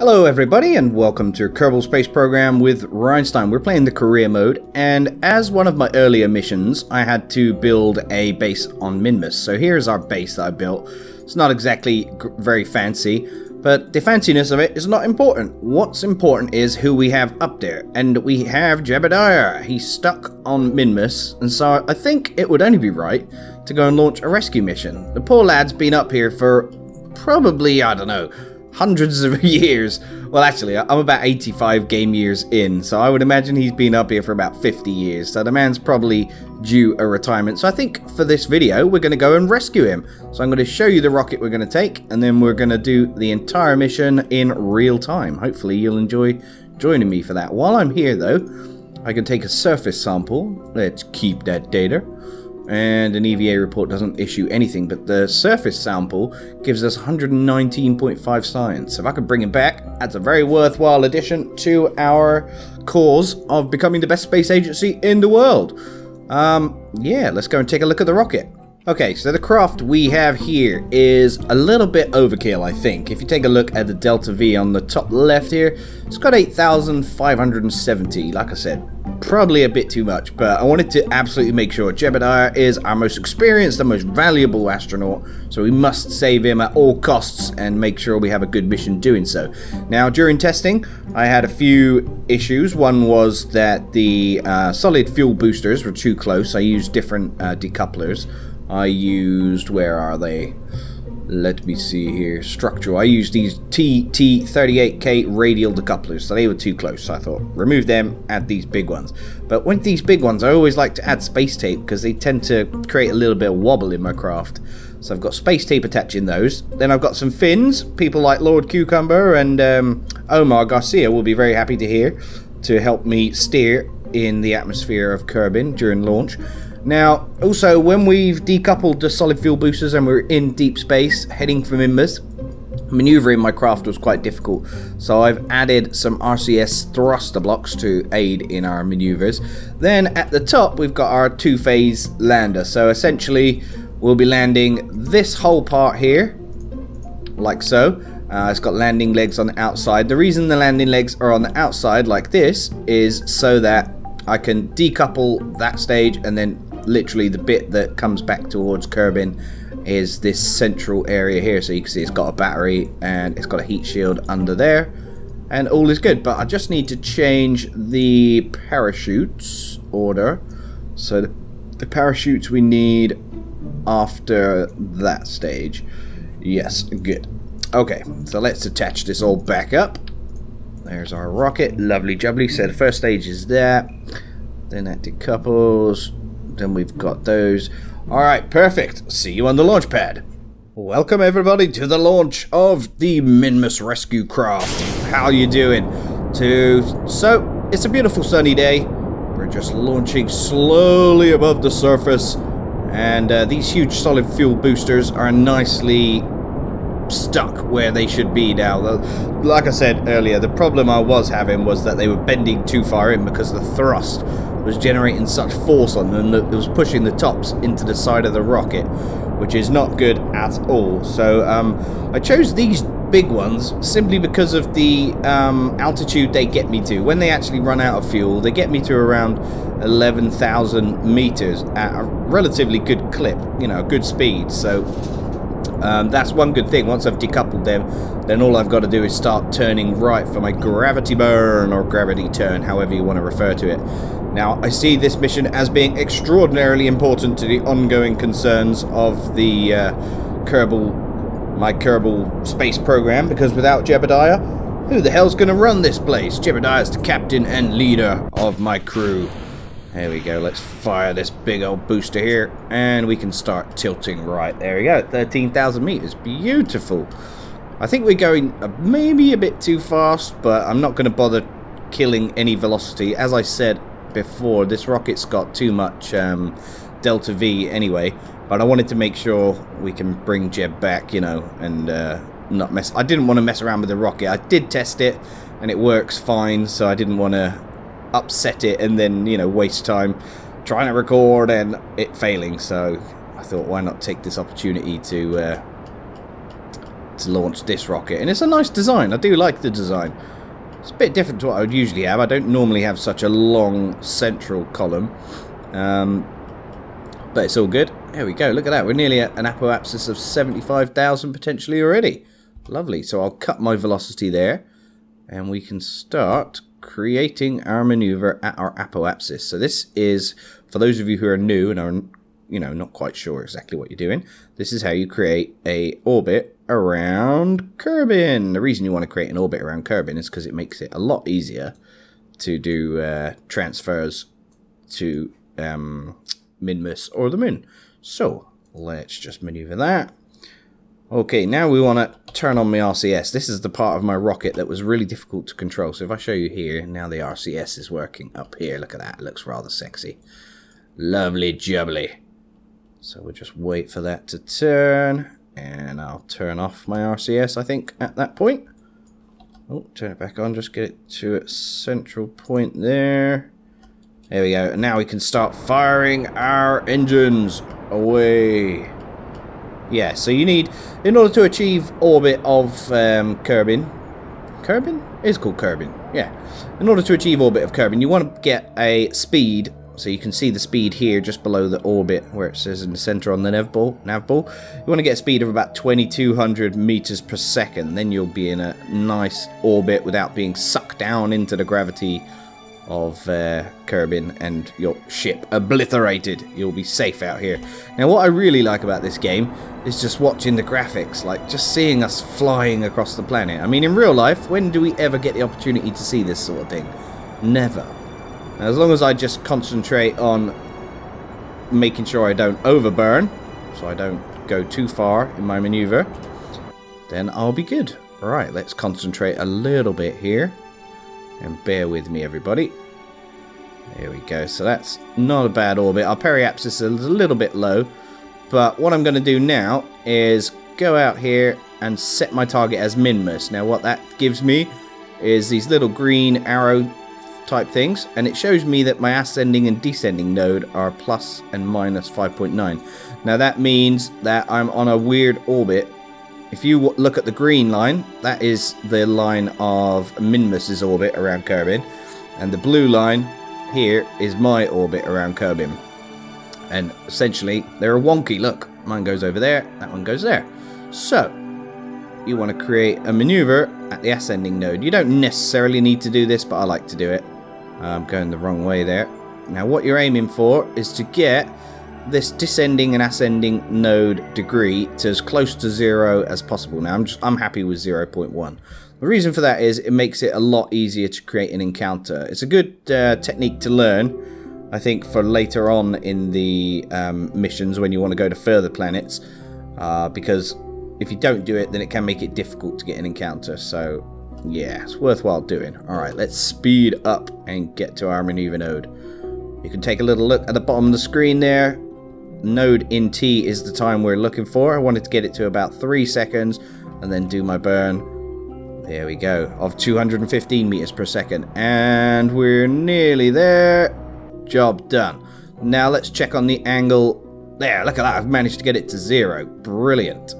Hello everybody and welcome to Kerbal Space Program with REinstein. We're playing the career mode, and as one of my earlier missions I had to build a base on Minmus. So here's our base that I built. It's not exactly very fancy, but the fanciness of it is not important. What's important is who we have up there, and we have Jebediah. He's stuck on Minmus, and so I think it would only be right to go and launch a rescue mission. The poor lad's been up here for probably, I don't know, hundreds of years. Well, actually, I'm about 85 game years in, so I would imagine he's been up here for about 50 years. So the man's probably due a retirement. So I think for this video, we're going to go and rescue him. So I'm going to show you the rocket we're going to take, and then we're going to do the entire mission in real time. Hopefully you'll enjoy joining me for that. While I'm here, though, I can take a surface sample. Let's keep that data. And an EVA report doesn't issue anything, but the surface sample gives us 119.5 science. If I could bring him back, that's a very worthwhile addition to our cause of becoming the best space agency in the world. Yeah, let's go and take a look at the rocket. Okay, so the craft we have here is a little bit overkill, I think. If you take a look at the Delta V on the top left here, it's got 8,570, like I said. Probably a bit too much, but I wanted to absolutely make sure Jebediah is our most experienced and most valuable astronaut, so we must save him at all costs and make sure we have a good mission doing so. Now, during testing, I had a few issues. One was that the solid fuel boosters were too close. I used different decouplers. I used, where are they? Let me see here. Structural. I used these TT38K radial decouplers, so they were too close. So I thought, remove them, add these big ones. But with these big ones, I always like to add space tape because they tend to create a little bit of wobble in my craft. So I've got space tape attaching those. Then I've got some fins. People like Lord Cucumber and Omar Garcia will be very happy to hear, to help me steer in the atmosphere of Kerbin during launch. Now, also, when we've decoupled the solid fuel boosters and we're in deep space, heading for Minmus, maneuvering my craft was quite difficult. So I've added some RCS thruster blocks to aid in our maneuvers. Then at the top, we've got our two-phase lander. So essentially, we'll be landing this whole part here, like so. It's got landing legs on the outside. The reason the landing legs are on the outside like this is so that I can decouple that stage, and then literally the bit that comes back towards Kerbin is this central area here. So you can see it's got a battery and it's got a heat shield under there, and all is good. But I just need to change the parachutes order. So the parachutes we need after that stage. Yes, good. Okay, so let's attach this all back up. There's our rocket, lovely jubbly. So the first stage is there, then that decouples, then we've got those. Alright, perfect. See you on the launch pad. Welcome everybody to the launch of the Minmus rescue craft. How you doing? So, it's a beautiful sunny day. We're just launching slowly above the surface, and these huge solid fuel boosters are nicely stuck where they should be now. Like I said earlier, the problem I was having was that they were bending too far in because the thrust was generating such force on them that it was pushing the tops into the side of the rocket, which is not good at all. So I chose these big ones simply because of the altitude they get me to. When they actually run out of fuel, they get me to around 11,000 meters at a relatively good clip, you know, good speed. So that's one good thing. Once I've decoupled them, then all I've got to do is start turning right for my gravity burn, or gravity turn, however you want to refer to it. Now, I see this mission as being extraordinarily important to the ongoing concerns of the my Kerbal Space Program, because without Jebediah, who the hell's going to run this place? Jebediah's the captain and leader of my crew. There we go, let's fire this big old booster here, and we can start tilting right. There we go, 13,000 meters, beautiful. I think we're going maybe a bit too fast, but I'm not going to bother killing any velocity. As I said before, this rocket's got too much Delta V anyway, but I wanted to make sure we can bring Jeb back, you know, and not mess. I didn't want to mess around with the rocket. I did test it, and it works fine, so I didn't want to upset it and then, you know, waste time trying to record and it failing. So I thought, why not take this opportunity to to launch this rocket. And it's a nice design. I do like the design. It's a bit different to what I would usually have. I don't normally have such a long central column. But it's all good. There we go. Look at that. We're nearly at an apoapsis of 75,000 potentially already. Lovely. So I'll cut my velocity there. And we can start creating our maneuver at our apoapsis. So this is, for those of you who are new and are, you know, not quite sure exactly what you're doing, this is how you create a orbit around Kerbin. The reason you want to create an orbit around Kerbin is because it makes it a lot easier to do transfers to Minmus or the moon. So let's just maneuver that. Okay, now we want to turn on my RCS. This is the part of my rocket that was really difficult to control. So if I show you here, now the RCS is working up here. Look at that. It looks rather sexy. Lovely jubbly. So we'll just wait for that to turn. And I'll turn off my RCS, I think, at that point. Oh, turn it back on. Just get it to a central point there. There we go. And now we can start firing our engines away. Yeah, so you need, in order to achieve orbit of Kerbin. Kerbin? It's called Kerbin. Yeah. In order to achieve orbit of Kerbin, you want to get a speed. So you can see the speed here just below the orbit where it says in the center on the nav ball. You want to get a speed of about 2200 meters per second. Then you'll be in a nice orbit without being sucked down into the gravity of Kerbin and your ship obliterated. You'll be safe out here. Now what I really like about this game is just watching the graphics, like just seeing us flying across the planet. I mean, in real life, when do we ever get the opportunity to see this sort of thing? Never. Now, as long as I just concentrate on making sure I don't overburn, so I don't go too far in my maneuver, then I'll be good. Alright, let's concentrate a little bit here. And bear with me, everybody. There we go. So that's not a bad orbit. Our periapsis is a little bit low. But what I'm going to do now is go out here and set my target as Minmus. Now what that gives me is these little green arrow type things. And it shows me that my ascending and descending node are plus and minus 5.9. Now that means that I'm on a weird orbit. If you look at the green line, that is the line of Minmus's orbit around Kerbin. And the blue line here is my orbit around Kerbin. And essentially, they're wonky. Look, mine goes over there, that one goes there. So, you want to create a maneuver at the ascending node. You don't necessarily need to do this, but I like to do it. I'm going the wrong way there. Now, what you're aiming for is to get this descending and ascending node degree to as close to 0 as possible. Now I'm happy with 0.1. The reason for that is it makes it a lot easier to create an encounter. It's a good technique to learn, I think, for later on in the missions when you want to go to further planets, because if you don't do it, then it can make it difficult to get an encounter. So yeah, it's worthwhile doing. Alright, let's speed up and get to our maneuver node. You can take a little look at the bottom of the screen there. Node in T is the time we're looking for. I wanted to get it to about 3 seconds and then do my burn. There we go, of 215 meters per second. And we're nearly there. Job done. Now let's check on the angle. There, look at that. I've managed to get it to 0. Brilliant.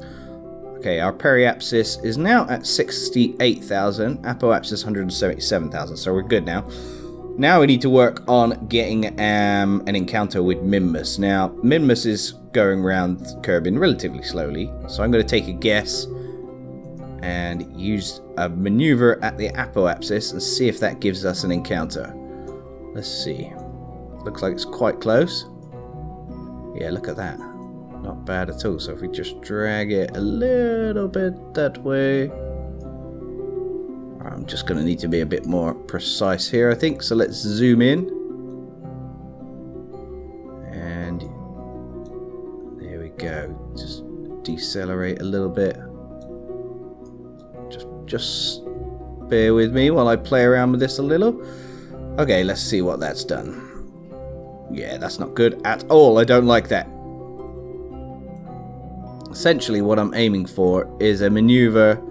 Okay, our periapsis is now at 68,000. Apoapsis 177,000. So we're good now. Now we need to work on getting an encounter with Minmus. Now, Minmus is going around Kerbin relatively slowly, so I'm going to take a guess and use a maneuver at the apoapsis and see if that gives us an encounter. Let's see. Looks like it's quite close. Yeah, look at that. Not bad at all. So if we just drag it a little bit that way. I'm just going to need to be a bit more precise here, I think. So let's zoom in. And there we go. Just decelerate a little bit. Just bear with me while I play around with this a little. Okay, let's see what that's done. Yeah, that's not good at all. I don't like that. Essentially, what I'm aiming for is a maneuver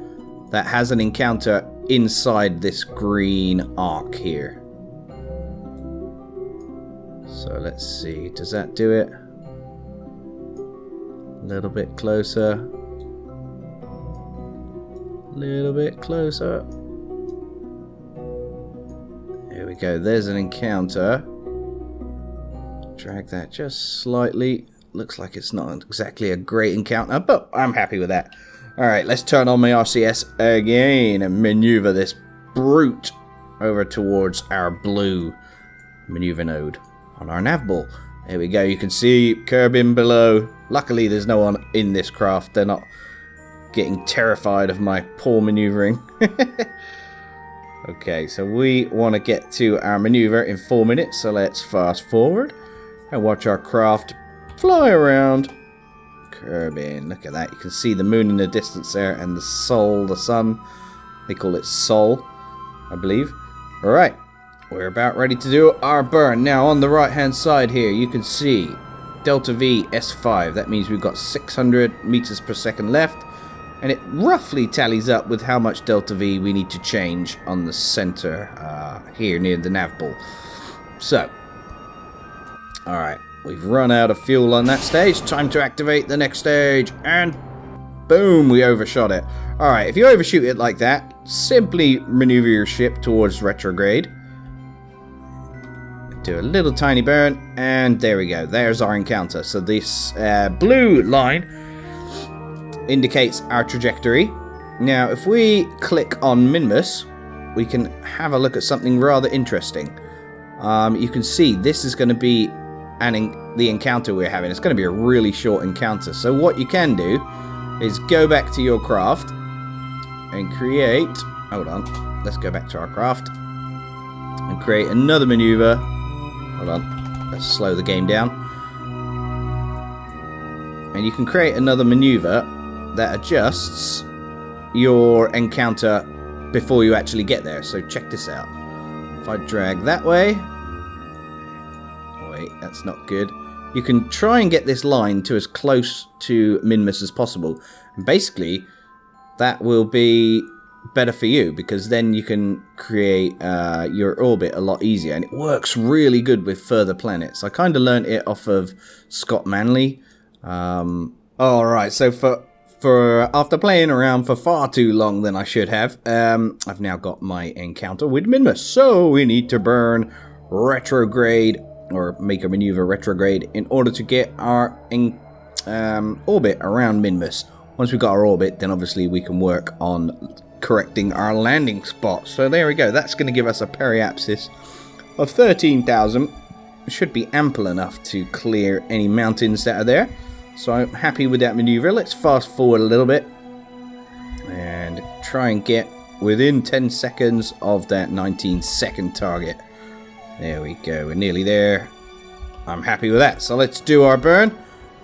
that has an encounter inside this green arc here. So let's see, does that do it? A little bit closer. A little bit closer. There we go. There's an encounter. Drag that just slightly. Looks like it's not exactly a great encounter, but I'm happy with that. Alright, let's turn on my RCS again and maneuver this brute over towards our blue maneuver node on our nav ball. There we go. You can see Kerbin below. Luckily, there's no one in this craft. They're not getting terrified of my poor maneuvering. Okay, so we want to get to our maneuver in 4 minutes, so let's fast forward and watch our craft fly around. Kerbin, look at that. You can see the moon in the distance there and the sol, the sun. They call it sol, I believe. Alright, we're about ready to do our burn. Now, on the right-hand side here, you can see Delta V S5. That means we've got 600 meters per second left. And it roughly tallies up with how much Delta V we need to change on the center here near the nav ball. So, alright, we've run out of fuel on that stage. Time to activate the next stage. And boom, we overshot it. Alright, if you overshoot it like that, simply maneuver your ship towards retrograde. Do a little tiny burn, and there we go. There's our encounter. So this blue line indicates our trajectory. Now, if we click on Minmus, we can have a look at something rather interesting. You can see this is going to be the encounter we're having. It's going to be a really short encounter. So what you can do is go back to your craft and create... Hold on. Let's go back to our craft and create another maneuver. Hold on. Let's slow the game down. And you can create another maneuver that adjusts your encounter before you actually get there. So check this out. If I drag that way... Wait, that's not good. You can try and get this line to as close to Minmus as possible. And basically, that will be better for you, because then you can create your orbit a lot easier. And it works really good with further planets. I kind of learned it off of Scott Manley. Alright, so for after playing around for far too long than I should have, I've now got my encounter with Minmus. So we need to burn retrograde, or make a maneuver retrograde, in order to get our orbit around Minmus. Once we've got our orbit, then obviously we can work on correcting our landing spot. So there we go. That's going to give us a periapsis of 13,000. Should be ample enough to clear any mountains that are there. So I'm happy with that maneuver. Let's fast forward a little bit and try and get within 10 seconds of that 19-second target. There we go. We're nearly there. I'm happy with that. So let's do our burn.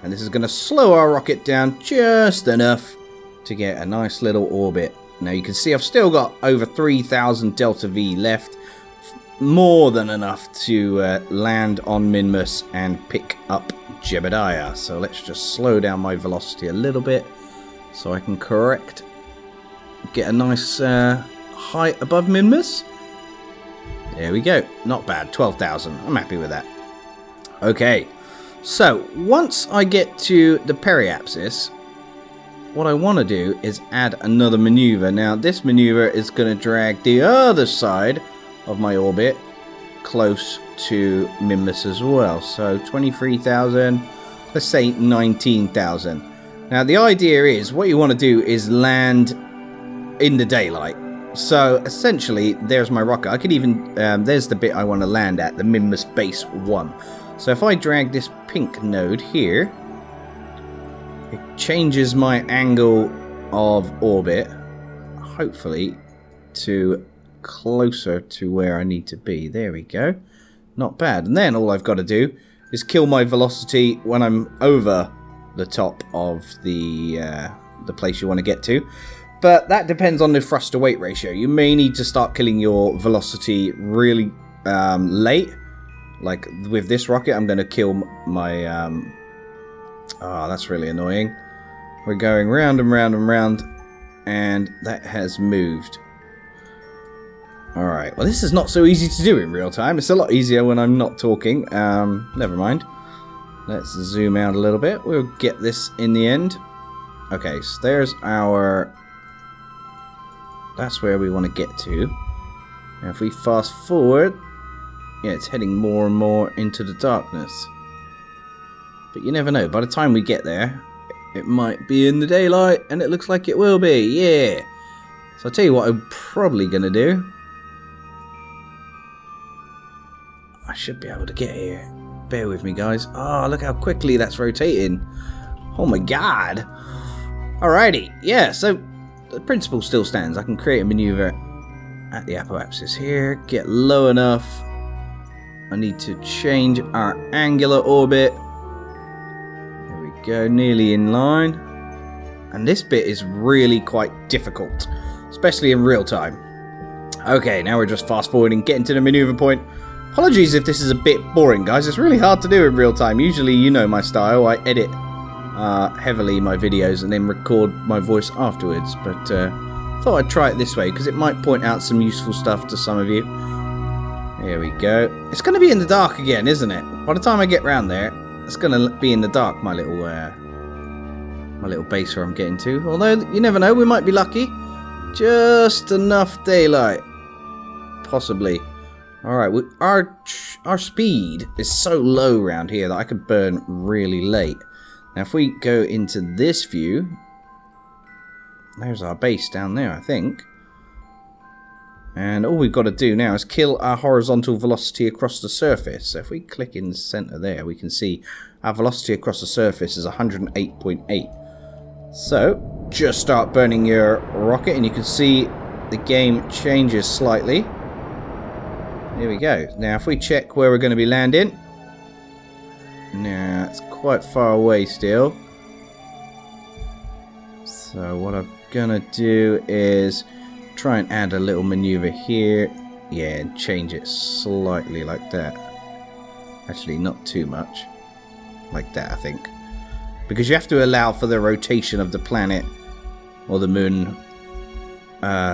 And this is going to slow our rocket down just enough to get a nice little orbit. Now you can see I've still got over 3,000 Delta V left. More than enough to land on Minmus and pick up Jebediah. So let's just slow down my velocity a little bit so I can get a nice height above Minmus. There we go. Not bad. 12,000. I'm happy with that. Okay. So once I get to the periapsis, what I want to do is add another maneuver. Now this maneuver is going to drag the other side of my orbit close to Minmus as well. So 23,000, let's say 19,000. Now the idea is, what you want to do is land in the daylight. So essentially, there's my rocket. I could even, there's the bit I want to land at, the Minmus base 1. So if I drag this pink node here, it changes my angle of orbit, hopefully to closer to where I need to be. There we go. Not bad. And then all I've got to do is kill my velocity when I'm over the top of the place you want to get to. But that depends on the thrust to weight ratio. You may need to start killing your velocity really late. Like with this rocket, I'm going to kill my... oh, that's really annoying. We're going round and round and round, and that has moved. Alright, well this is not so easy to do in real time. It's a lot easier when I'm not talking. Never mind. Let's zoom out a little bit. We'll get this in the end. Okay, so there's our that's where we want to get to. Now if we fast forward, yeah, it's heading more and more into the darkness. But you never know, by the time we get there, it might be in the daylight, and it looks like it will be, yeah. So I'll tell you what I'm probably going to do. I should be able to get here. Bear with me, guys. Oh, look how quickly that's rotating. Oh my god. Alrighty, yeah, so the principle still stands. I can create a maneuver at the apoapsis here, get low enough. I need to change our angular orbit. There we go, nearly in line. And this bit is really quite difficult, especially in real time. Okay, now we're just fast forwarding, getting to the maneuver point. Apologies if this is a bit boring, guys. It's really hard to do in real time. Usually, you know my style. I edit heavily my videos and then record my voice afterwards. But thought I'd try it this way because it might point out some useful stuff to some of you. There we go. It's going to be in the dark again, isn't it? By the time I get round there, it's going to be in the dark, my little base where I'm getting to. Although, you never know, we might be lucky. Just enough daylight. Possibly. Alright, our speed is so low around here that I could burn really late. Now if we go into this view, there's our base down there, I think. And all we've got to do now is kill our horizontal velocity across the surface. So if we click in the center there, we can see our velocity across the surface is 108.8. So just start burning your rocket and you can see the game changes slightly. Here we go. Now if we check where we're going to be landing. Now it's quite far away still. So what I'm going to do is try and add a little maneuver here. Yeah, and change it slightly like that. Actually, not too much. Like that, I think. Because you have to allow for the rotation of the planet or the moon.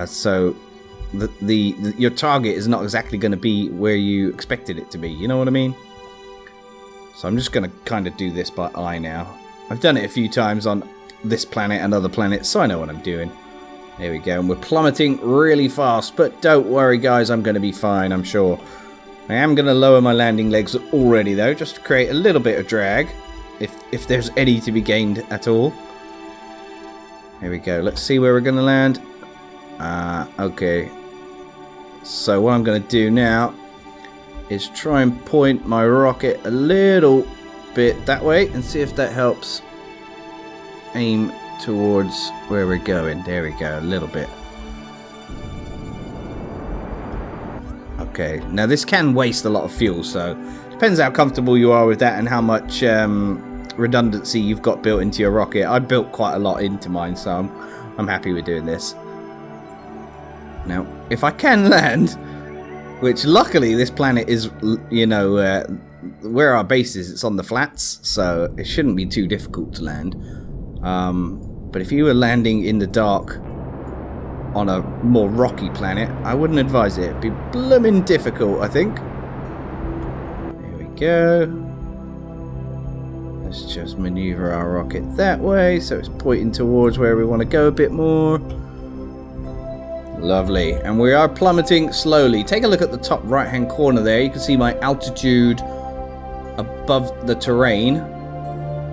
So your target is not exactly going to be where you expected it to be. You know what I mean? So I'm just going to kind of do this by eye now. I've done it a few times on this planet and other planets, so I know what I'm doing. There we go, and we're plummeting really fast, but don't worry guys, I'm going to be fine, I'm sure. I am going to lower my landing legs already though, just to create a little bit of drag, if there's any to be gained at all. There we go, let's see where we're going to land. Okay. So what I'm going to do now is try and point my rocket a little bit that way and see if that helps aim towards where we're going. There we go, a little bit. Okay, now this can waste a lot of fuel, so depends how comfortable you are with that and how much redundancy you've got built into your rocket. I built quite a lot into mine, so I'm happy with doing this. Now, if I can land, which luckily this planet is, you know, where our base is, it's on the flats, so it shouldn't be too difficult to land. But if you were landing in the dark on a more rocky planet, I wouldn't advise it. It'd be blooming difficult, I think. There we go. Let's just maneuver our rocket that way, so it's pointing towards where we want to go a bit more. Lovely. And we are plummeting slowly. Take a look at the top right hand corner there. You can see my altitude above the terrain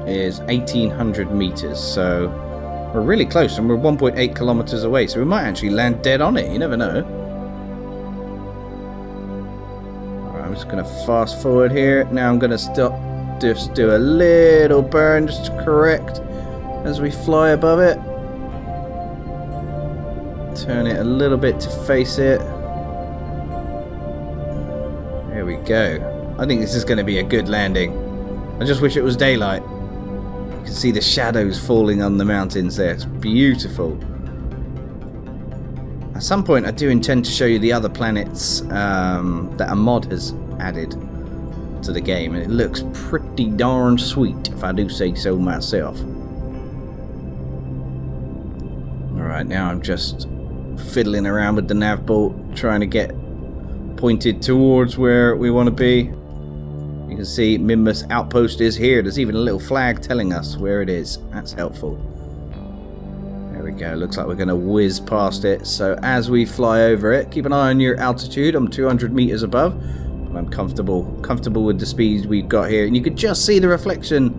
is 1800 meters. So we're really close, and we're 1.8 kilometers away. So we might actually land dead on it. You never know. Alright, I'm just going to fast forward here. Now I'm going to stop. Just do a little burn just to correct as we fly above it. Turn it a little bit to face it. There we go. I think this is going to be a good landing. I just wish it was daylight. You can see the shadows falling on the mountains there. It's beautiful. At some point I do intend to show you the other planets that a mod has added to the game, and it looks pretty darn sweet, if I do say so myself. Alright, now I'm just fiddling around with the nav bolt, trying to get pointed towards where we want to be. You can see Minmus outpost is here. There's even a little flag telling us where it is. That's helpful. There we we go. Looks like we're going to whiz past it. So as we fly over it, keep an eye on your altitude. I'm 200 meters above. And I'm comfortable with the speed we've got here. And you can just see the reflection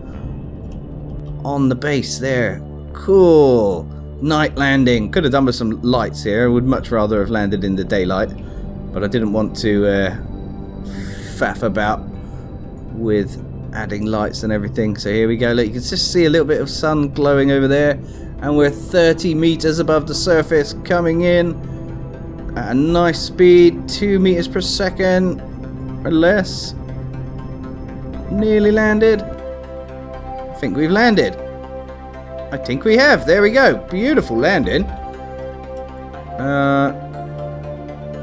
on the base there. Cool. Night landing. Could have done with some lights here. I would much rather have landed in the daylight. But I didn't want to faff about with adding lights and everything. So here we go. Look, you can just see a little bit of sun glowing over there. And we're 30 meters above the surface, coming in at a nice speed, 2 meters per second or less. Nearly landed. I think we've landed. I think we have. There we go. Beautiful landing.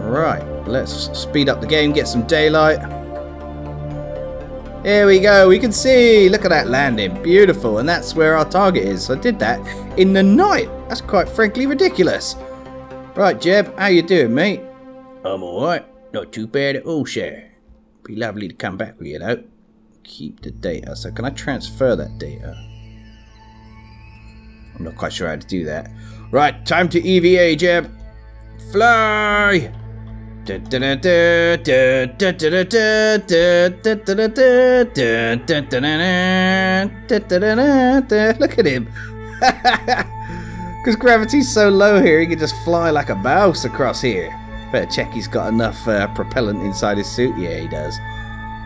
Right. Let's speed up the game, get some daylight. Here we go. We can see. Look at that landing. Beautiful. And that's where our target is. I did that in the night. That's quite frankly ridiculous. Right, Jeb. How you doing, mate? I'm alright. Not too bad at all, sir. Be lovely to come back with you, though. Keep the data. So can I transfer that data? I'm not quite sure how to do that. Right, time to EVA, Jeb. Fly! Look at him. Because gravity's so low here, he can just fly like a mouse across here. Better check he's got enough propellant inside his suit. Yeah, he does.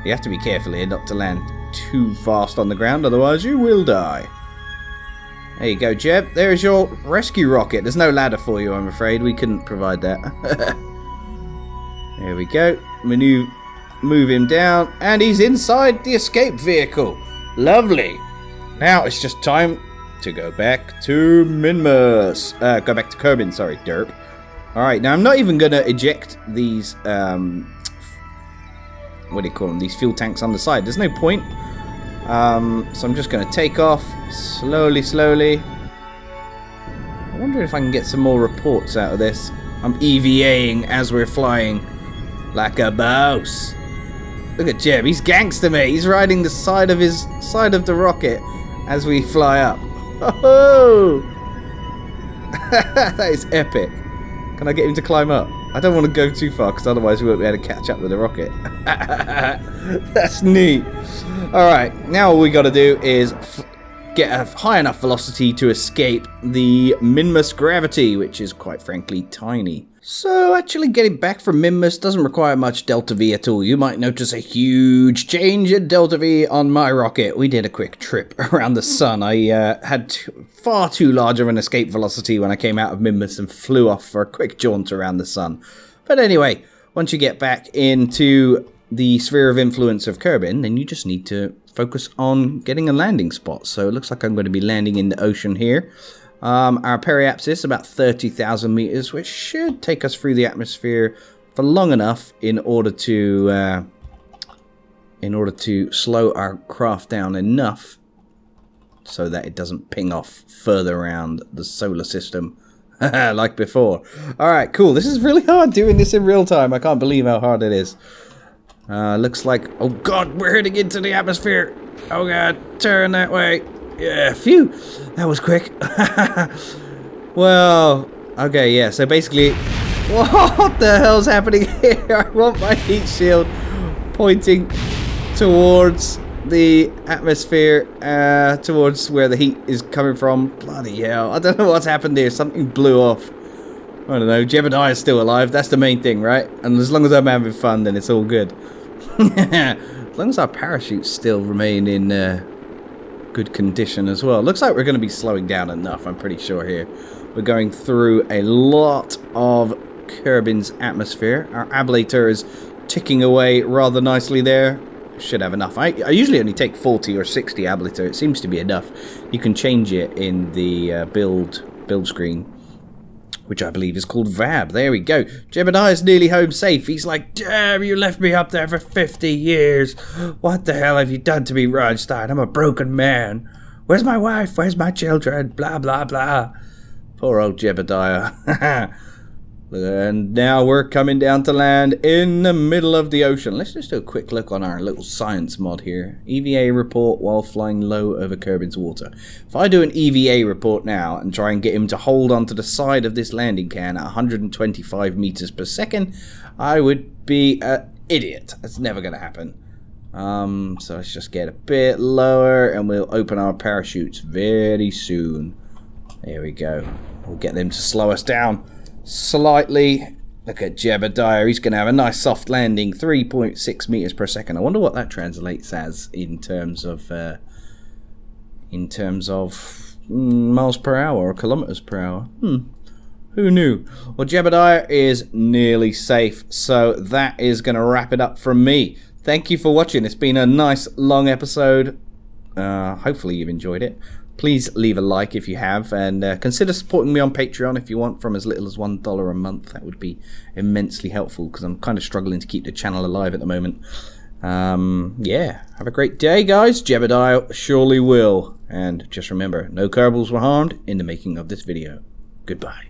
You have to be careful here not to land too fast on the ground, otherwise you will die. There you go, Jeb. There's your rescue rocket. There's no ladder for you, I'm afraid. We couldn't provide that. There we go. Move him down. And he's inside the escape vehicle. Lovely. Now it's just time to go back to Minmus. Go back to Kerbin, sorry, derp. Alright, now I'm not even going to eject these, what do you call them? These fuel tanks on the side. There's no point. So I'm just going to take off slowly. I wonder if I can get some more reports out of this. I'm EVAing as we're flying like a boss. Look at Jeb, he's gangster, mate. He's riding the side of the rocket as we fly up. Oh! That is epic. Can I get him to climb up? I don't want to go too far because otherwise we won't be able to catch up with the rocket. That's neat. Alright, now all we got to do is get a high enough velocity to escape the Minmus gravity, which is quite frankly tiny. So actually getting back from Minmus doesn't require much delta V at all. You might notice a huge change in delta V on my rocket. We did a quick trip around the sun. I had far too large of an escape velocity when I came out of Minmus and flew off for a quick jaunt around the sun. But anyway, once you get back into the sphere of influence of Kerbin, then you just need to focus on getting a landing spot. So it looks like I'm going to be landing in the ocean here. Our periapsis about 30,000 meters, which should take us through the atmosphere for long enough in order to slow our craft down enough so that it doesn't ping off further around the solar system like before. Alright, cool. This is really hard doing this in real time. I can't believe how hard it is. Looks like... Oh god, we're heading into the atmosphere. Oh god, turn that way. Yeah, phew. That was quick. Well, okay, yeah. So basically... What the hell's happening here? I want my heat shield pointing towards the atmosphere, towards where the heat is coming from. Bloody hell. I don't know what's happened here. Something blew off. I don't know. Jebediah is still alive. That's the main thing, right? And as long as I'm having fun, then it's all good. As long as our parachutes still remain in good condition as well. Looks like we're going to be slowing down enough, I'm pretty sure here. We're going through a lot of Kerbin's atmosphere. Our ablator is ticking away rather nicely there. Should have enough. I usually only take 40 or 60 ablator. It seems to be enough. You can change it in the build screen, which I believe is called VAB. There we go. Jebediah's nearly home safe. He's like, damn, you left me up there for 50 years. What the hell have you done to me, REinstein? I'm a broken man. Where's my wife? Where's my children? Blah, blah, blah. Poor old Jebediah. And now we're coming down to land in the middle of the ocean. Let's just do a quick look on our little science mod here. EVA report while flying low over Kerbin's water. If I do an EVA report now and try and get him to hold onto the side of this landing can at 125 meters per second, I would be an idiot. That's never going to happen. So let's just get a bit lower and we'll open our parachutes very soon. There we go. We'll get them to slow us down slightly. Look at Jebediah. He's going to have a nice soft landing, 3.6 meters per second. I wonder what that translates as in terms of miles per hour or kilometers per hour. Who knew? Well, Jebediah is nearly safe, so that is going to wrap it up from me. Thank you for watching. It's been a nice long episode. Hopefully you've enjoyed it. Please leave a like if you have, and consider supporting me on Patreon if you want, from as little as $1 a month. That would be immensely helpful because I'm kind of struggling to keep the channel alive at the moment. Yeah, have a great day, guys. Jebediah surely will. And just remember, no Kerbals were harmed in the making of this video. Goodbye.